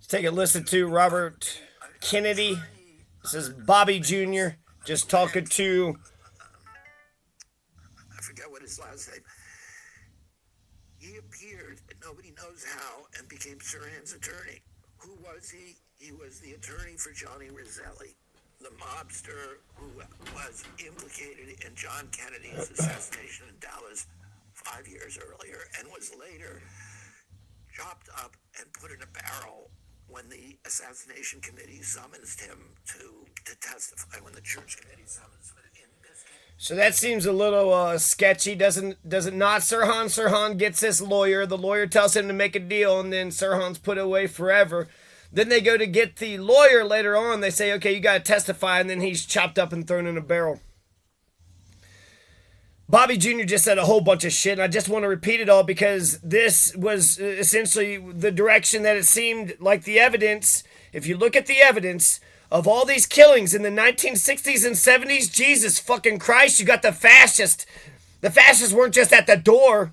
Take a listen to Robert Kennedy. This is Bobby Jr. just talking to. I forget what his last name. He appeared, nobody knows how, and became Sirhan's attorney. Who was he? He was the attorney for Johnny Roselli, the mobster who was implicated in John Kennedy's assassination in Dallas 5 years earlier and was later chopped up and put in a barrel when the assassination committee summoned him to testify, when the church committee summons him in this case. So that seems a little sketchy, does it not, Sirhan? Sirhan gets this lawyer. The lawyer tells him to make a deal, and then Sirhan's put away forever. Then they go to get the lawyer later on. They say, okay, you got to testify, and then he's chopped up and thrown in a barrel. Bobby Jr. just said a whole bunch of shit, and I just want to repeat it all because this was essentially the direction that it seemed like the evidence. If you look at the evidence of all these killings in the 1960s and 70s, Jesus fucking Christ, you got the fascists. The fascists weren't just at the door.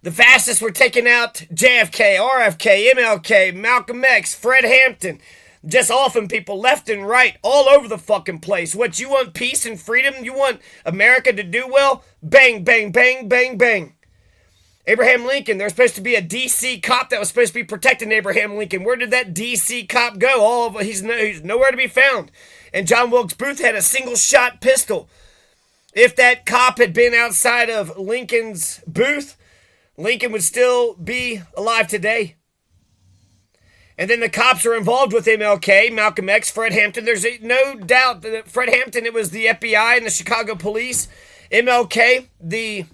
The fascists were taking out JFK, RFK, MLK, Malcolm X, Fred Hampton. Just offing people left and right, all over the fucking place. What, you want peace and freedom? You want America to do well? Bang, bang, bang, bang, bang. Abraham Lincoln, there's supposed to be a D.C. cop that was supposed to be protecting Abraham Lincoln. Where did that D.C. cop go? He's nowhere to be found. And John Wilkes Booth had a single-shot pistol. If that cop had been outside of Lincoln's booth, Lincoln would still be alive today. And then the cops are involved with MLK, Malcolm X, Fred Hampton. There's no doubt that Fred Hampton, it was the FBI and the Chicago police. MLK, a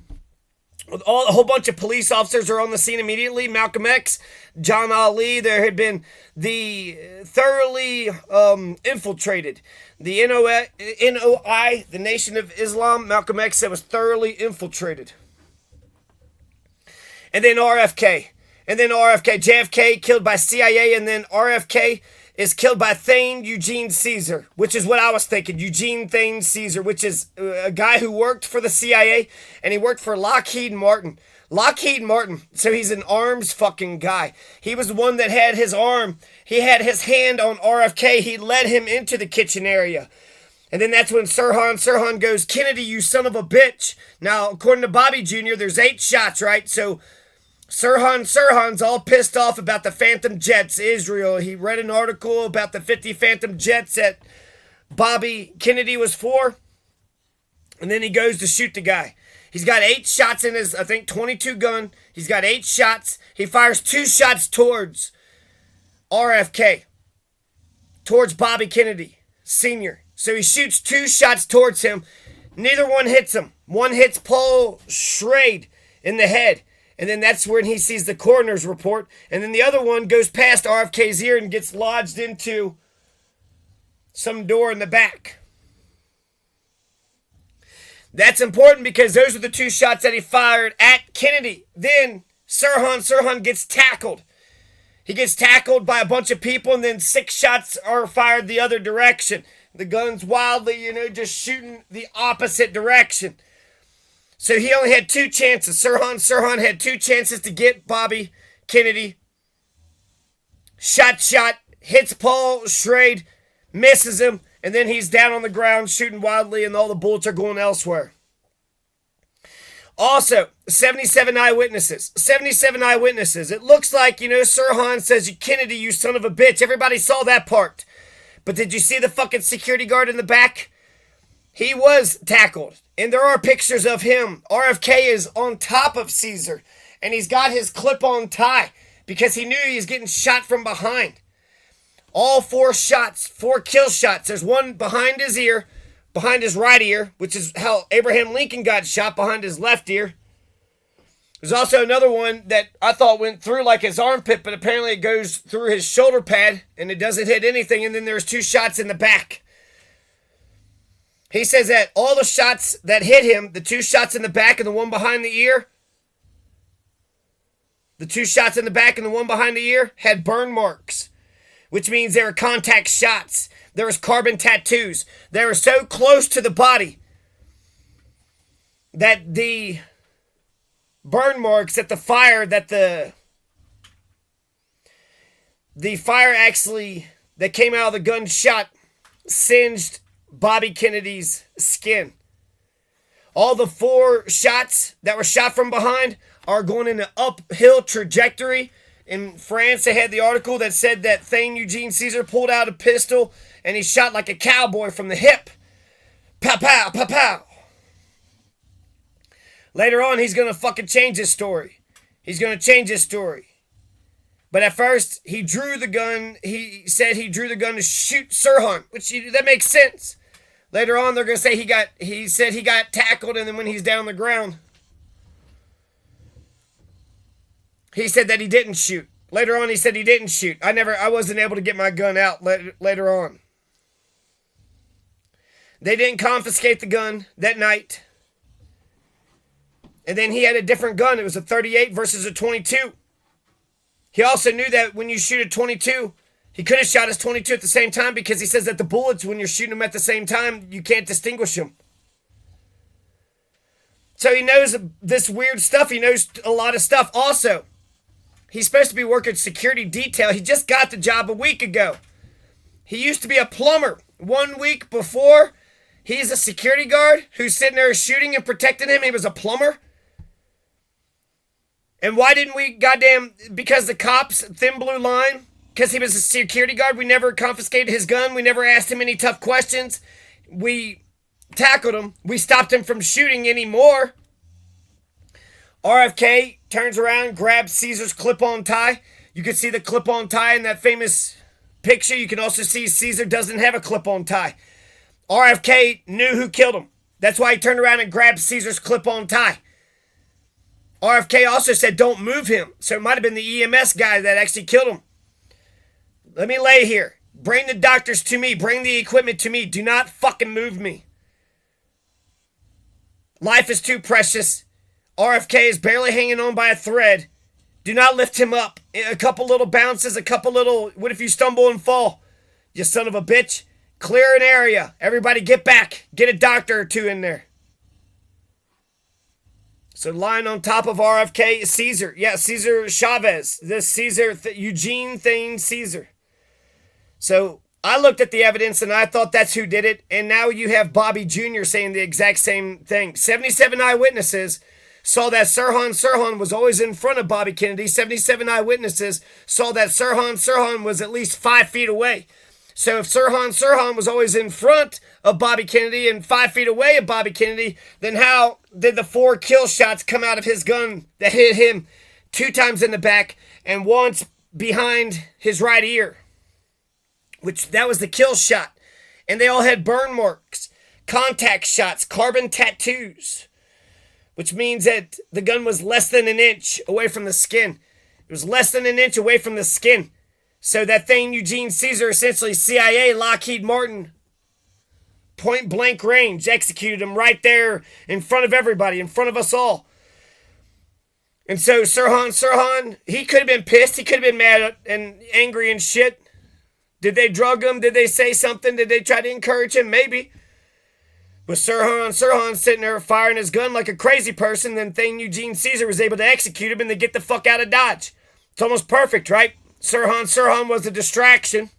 whole bunch of police officers are on the scene immediately. Malcolm X, John Ali, there had been the thoroughly infiltrated. The NOI, the Nation of Islam, Malcolm X said was thoroughly infiltrated. And then RFK. JFK killed by CIA, and then RFK is killed by Thane, Eugene, Cesar, which is what I was thinking. Eugene, Thane, Cesar, which is a guy who worked for the CIA, and he worked for Lockheed Martin. So he's an arms fucking guy. He was the one that had his arm. He had his hand on RFK. He led him into the kitchen area. And then that's when Sirhan goes, Kennedy, you son of a bitch. Now, according to Bobby Jr., there's 8 shots, right? So Sirhan's all pissed off about the Phantom Jets, Israel. He read an article about the 50 Phantom Jets that Bobby Kennedy was for. And then he goes to shoot the guy. He's got 8 shots in his, I think, 22 gun. He's got 8 shots. He fires 2 shots towards RFK. Towards Bobby Kennedy, Sr. So he shoots 2 shots towards him. Neither one hits him. One hits Paul Schrade in the head. And then that's when he sees the coroner's report. And then the other one goes past RFK's ear and gets lodged into some door in the back. That's important because those are the 2 shots that he fired at Kennedy. Then Sirhan gets tackled. He gets tackled by a bunch of people, and then 6 shots are fired the other direction. The gun's wildly, just shooting the opposite direction. So he only had 2 chances. Sirhan had 2 chances to get Bobby Kennedy. Shot, hits Paul Schrade, misses him, and then he's down on the ground shooting wildly, and all the bullets are going elsewhere. Also, 77 eyewitnesses. It looks like, Sirhan says, Kennedy, you son of a bitch. Everybody saw that part. But did you see the fucking security guard in the back? He was tackled, and there are pictures of him. RFK is on top of Cesar, and he's got his clip-on tie because he knew he was getting shot from behind. All 4 shots, 4 kill shots. There's one behind his ear, behind his right ear, which is how Abraham Lincoln got shot, behind his left ear. There's also another one that I thought went through like his armpit, but apparently it goes through his shoulder pad, and it doesn't hit anything, and then there's 2 shots in the back. He says that all the shots that hit him, the 2 shots in the back and the one behind the ear, had burn marks, which means they were contact shots. There was carbon tattoos. They were so close to the body that the burn marks, that the fire, that the the fire actually that came out of the gunshot singed Bobby Kennedy's skin. All the 4 shots that were shot from behind are going in an uphill trajectory. In France, they had the article that said that Thane Eugene Cesar pulled out a pistol and he shot like a cowboy from the hip. Pow, pow, pow, pow. Later on, he's going to fucking change his story. He's going to change his story. But at first, he drew the gun. He said he drew the gun to shoot Sirhan, which that makes sense. Later on, they're going to say he said he got tackled, and then when he's down on the ground, he said that he didn't shoot. Later on, he said he didn't shoot. I wasn't able to get my gun out later on. They didn't confiscate the gun that night. And then he had a different gun. It was a 38 versus a 22. He also knew that when you shoot a 22, he could have shot his 22 at the same time because he says that the bullets, when you're shooting them at the same time, you can't distinguish them. So he knows this weird stuff. He knows a lot of stuff. Also, he's supposed to be working security detail. He just got the job a week ago. He used to be a plumber. 1 week before, he's a security guard who's sitting there shooting and protecting him. He was a plumber. And why didn't we, because the cops, thin blue line, because he was a security guard, we never confiscated his gun. We never asked him any tough questions. We tackled him. We stopped him from shooting anymore. RFK turns around, grabs Caesar's clip-on tie. You can see the clip-on tie in that famous picture. You can also see Cesar doesn't have a clip-on tie. RFK knew who killed him. That's why he turned around and grabbed Caesar's clip-on tie. RFK also said, don't move him. So it might have been the EMS guy that actually killed him. Let me lay here. Bring the doctors to me. Bring the equipment to me. Do not fucking move me. Life is too precious. RFK is barely hanging on by a thread. Do not lift him up. A couple little bounces, what if you stumble and fall? You son of a bitch. Clear an area. Everybody get back. Get a doctor or 2 in there. So lying on top of RFK, Cesar. Yeah, Cesar Chavez. This Cesar, Eugene Thane Cesar. So I looked at the evidence and I thought that's who did it. And now you have Bobby Jr. saying the exact same thing. 77 eyewitnesses saw that Sirhan was always in front of Bobby Kennedy. 77 eyewitnesses saw that Sirhan was at least 5 feet away. So if Sirhan was always in front of Bobby Kennedy and 5 feet away of Bobby Kennedy, then how did the 4 kill shots come out of his gun that hit him 2 times in the back and once behind his right ear? That was the kill shot. And they all had burn marks, contact shots, carbon tattoos, which means that the gun was less than an inch away from the skin. It was less than an inch away from the skin. So that thing, Eugene Cesar, essentially CIA, Lockheed Martin, point blank range, executed him right there in front of everybody, in front of us all. And so Sirhan, he could have been pissed. He could have been mad and angry and shit. Did they drug him? Did they say something? Did they try to encourage him? Maybe. But Sirhan sitting there firing his gun like a crazy person, then thing Eugene Cesar was able to execute him and then get the fuck out of Dodge. It's almost perfect, right? Sirhan was a distraction.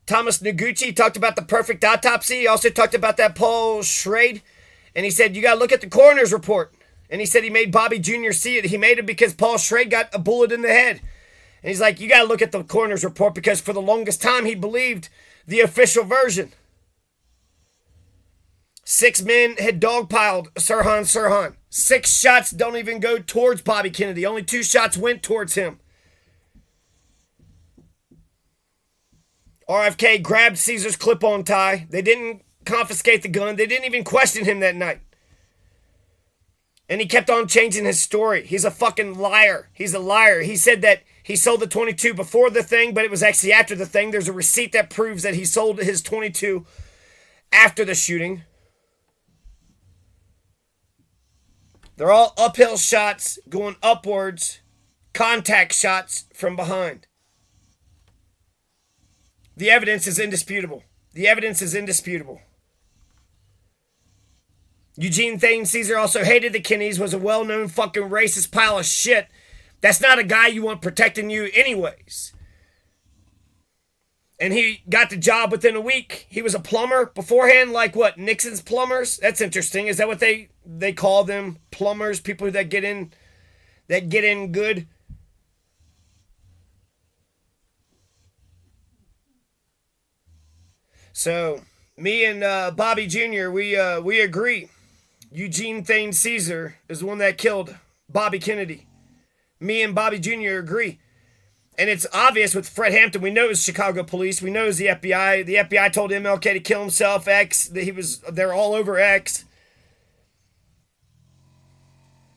Thomas Noguchi talked about the perfect autopsy. He also talked about that Paul Schrade. And he said, you got to look at the coroner's report. And he said he made Bobby Jr. see it. He made it because Paul Schrade got a bullet in the head. And he's like, you got to look at the coroner's report because for the longest time he believed the official version. 6 men had dogpiled Sirhan. 6 shots don't even go towards Bobby Kennedy. Only 2 shots went towards him. RFK grabbed Caesar's clip-on tie. They didn't confiscate the gun. They didn't even question him that night. And he kept on changing his story. He's a fucking liar. He's a liar. He said that he sold the 22 before the thing, but it was actually after the thing. There's a receipt that proves that he sold his 22 after the shooting. They're all uphill shots going upwards, contact shots from behind. The evidence is indisputable. The evidence is indisputable. Eugene Thane Cesar also hated the Kennedys, was a well-known fucking racist pile of shit That's not a guy you want protecting you anyways. And he got the job within a week. He was a plumber beforehand, like what, Nixon's plumbers? That's interesting. Is that what they call them? Plumbers, people that get in good. So me and Bobby Jr. we agree. Eugene Thane Cesar is the one that killed Bobby Kennedy. Me and Bobby Jr. agree. And it's obvious with Fred Hampton. We know it was Chicago police. We know it was the FBI. The FBI told MLK to kill himself. X. They're all over X.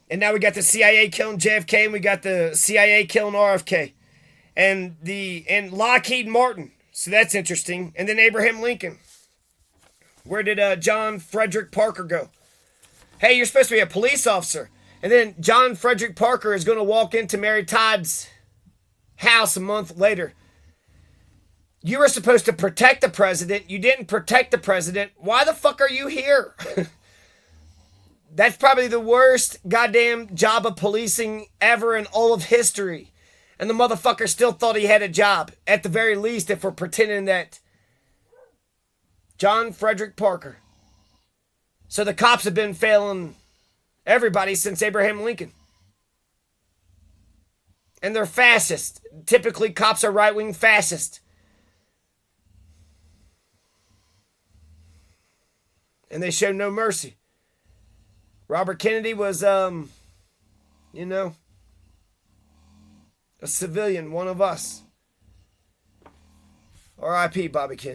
And now we got the CIA killing JFK, and we got the CIA killing RFK, and Lockheed Martin. So that's interesting. And then Abraham Lincoln. Where did John Frederick Parker go? Hey, you're supposed to be a police officer. And then John Frederick Parker is going to walk into Mary Todd's house a month later. You were supposed to protect the president. You didn't protect the president. Why the fuck are you here? That's probably the worst goddamn job of policing ever in all of history. And the motherfucker still thought he had a job. At the very least, if we're pretending that. John Frederick Parker. So the cops have been failing everybody since Abraham Lincoln. And they're fascist. Typically, cops are right-wing fascist. And they show no mercy. Robert Kennedy was, a civilian, one of us. R.I.P. Bobby Kennedy.